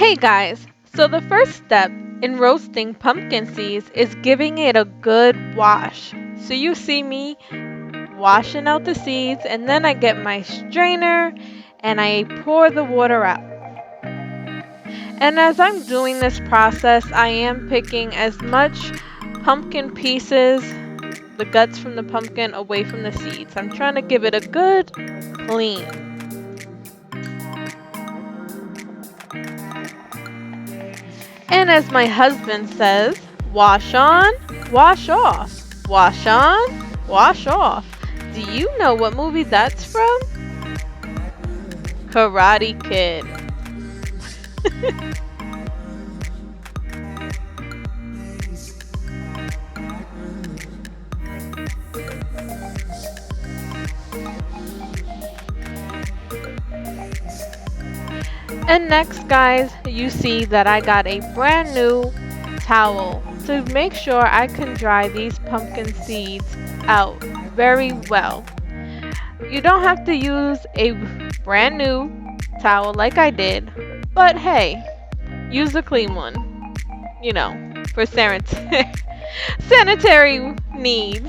Hey guys, so the first step in roasting pumpkin seeds is giving it a good wash. So you see me washing out the seeds and then I get my strainer and I pour the water out. And as I'm doing this process, I am picking as much pumpkin pieces, the guts from the pumpkin, away from the seeds. I'm trying to give it a good clean. And as my husband says, wash on, wash off. Wash on, wash off. Do you know what movie that's from? Karate Kid. And next, guys, you see that I got a brand new towel to make sure I can dry these pumpkin seeds out very well. You don't have to use a brand new towel like I did, but hey, use a clean one, for sanitary needs.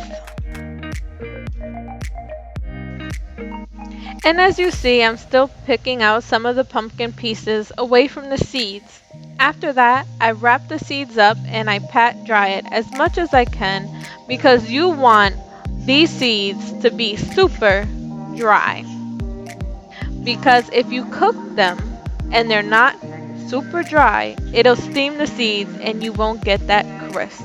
And as you see, I'm still picking out some of the pumpkin pieces away from the seeds. After that, I wrap the seeds up and I pat dry it as much as I can because you want these seeds to be super dry. Because if you cook them and they're not super dry, it'll steam the seeds and you won't get that crisp.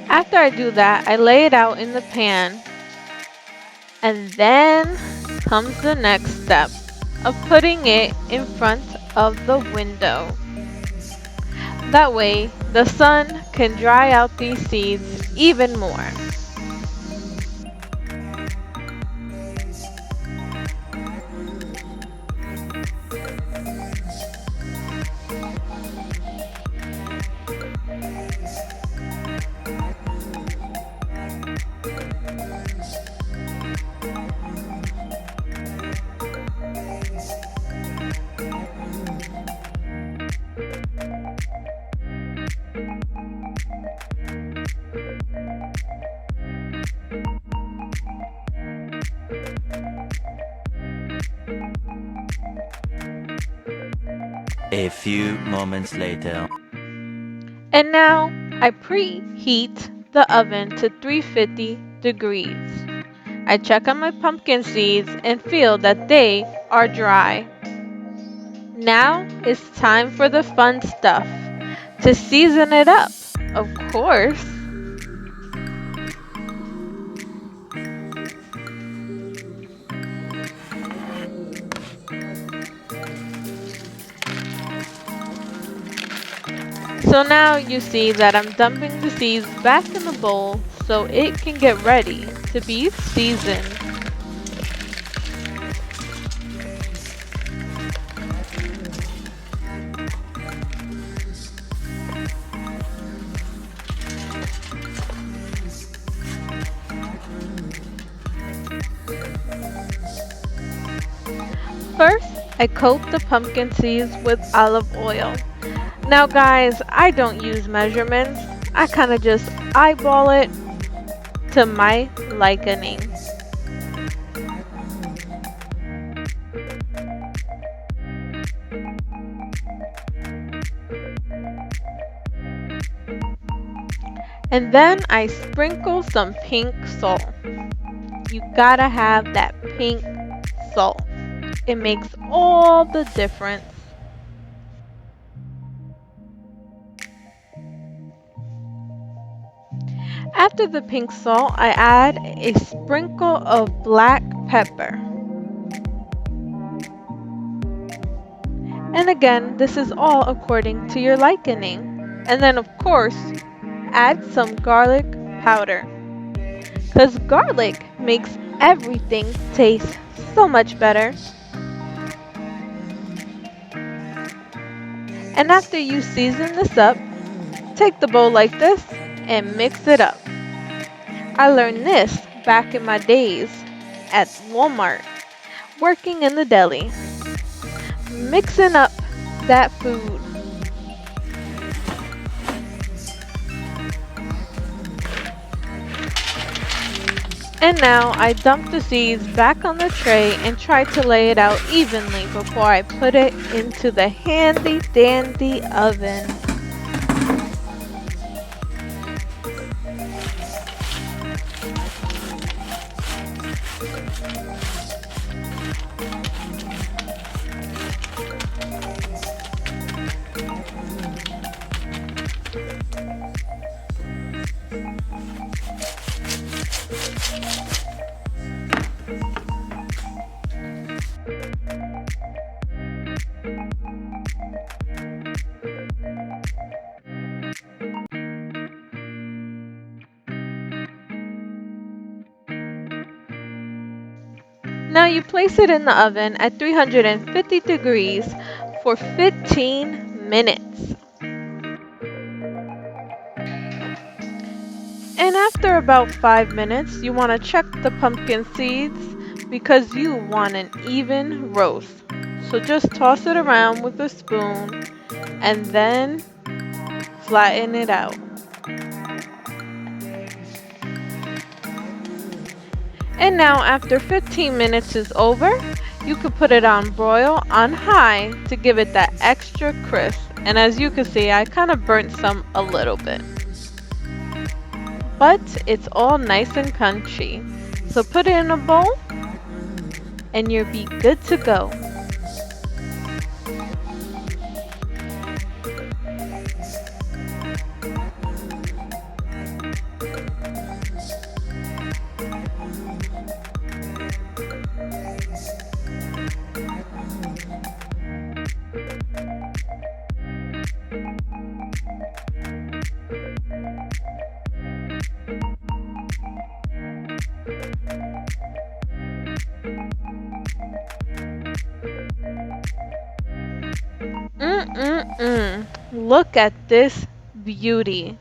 After I do that, I lay it out in the pan, and then comes the next step of putting it in front of the window. That way, the sun can dry out these seeds even more. A few moments later. And now I preheat the oven to 350 degrees. I check on my pumpkin seeds and feel that they are dry. Now it's time for the fun stuff. To season it up, of course. So now you see that I'm dumping the seeds back in the bowl so it can get ready to be seasoned. First, I coat the pumpkin seeds with olive oil. Now guys, I don't use measurements. I kind of just eyeball it to my liking. And then I sprinkle some pink salt. You gotta have that pink salt. It makes all the difference. After the pink salt, I add a sprinkle of black pepper. And again, this is all according to your liking. And then of course, add some garlic powder. Because garlic makes everything taste so much better. And after you season this up, take the bowl like this and mix it up. I learned this back in my days at Walmart, working in the deli. Mixing up that food. And now I dump the seeds back on the tray and try to lay it out evenly before I put it into the handy dandy oven. Now you place it in the oven at 350 degrees for 15 minutes. And after about 5 minutes, you want to check the pumpkin seeds because you want an even roast. So just toss it around with a spoon and then flatten it out. And now after 15 minutes is over, you can put it on broil on high to give it that extra crisp. And as you can see, I kind of burnt some a little bit. But it's all nice and crunchy. So put it in a bowl and you'll be good to go. Look at this beauty.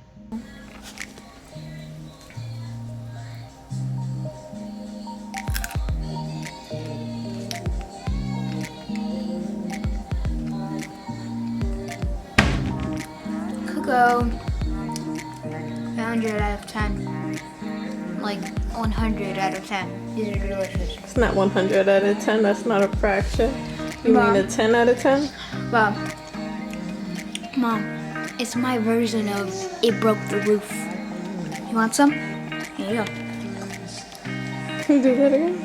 Could go 100 out of 10. Like 100 out of 10. These are delicious. It's not 100 out of 10. That's not a fraction. You Mom. mean a 10 out of 10? Well, Mom, it's my version of it broke the roof. You want some? Here you go. Do that again.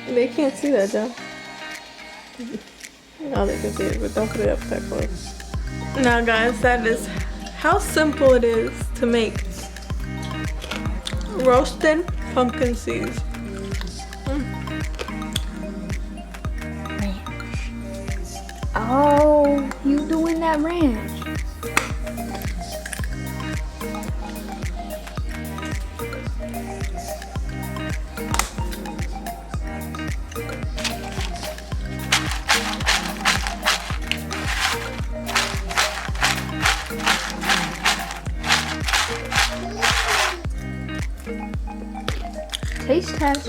They can't see that, Joe. No, they can see it, but don't put it up that close. Now, guys, that is how simple it is to make roasted pumpkin seeds. Oh, you doing that ranch? Taste test.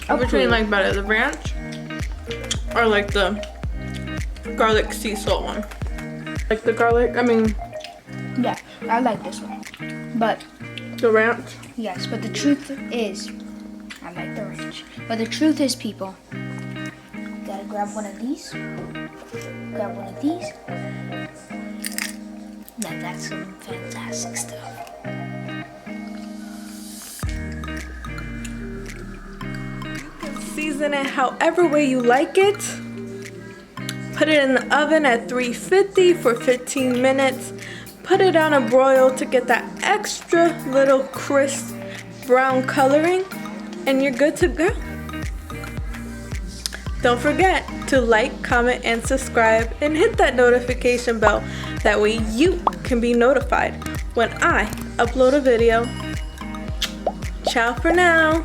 Which one you like better, the ranch or like the garlic sea salt one? Like the garlic, Yeah, I like this one. But the ranch? yes, but the truth is, I like the ranch. But the truth is, people, you gotta grab one of these. Grab one of these. Now that's some fantastic stuff. Season it however way you like it. Put it in the oven at 350 for 15 minutes. Put it on a broil to get that extra little crisp brown coloring, and you're good to go. Don't forget to like, comment, and subscribe, and hit that notification bell. That way you can be notified when I upload a video. Ciao for now.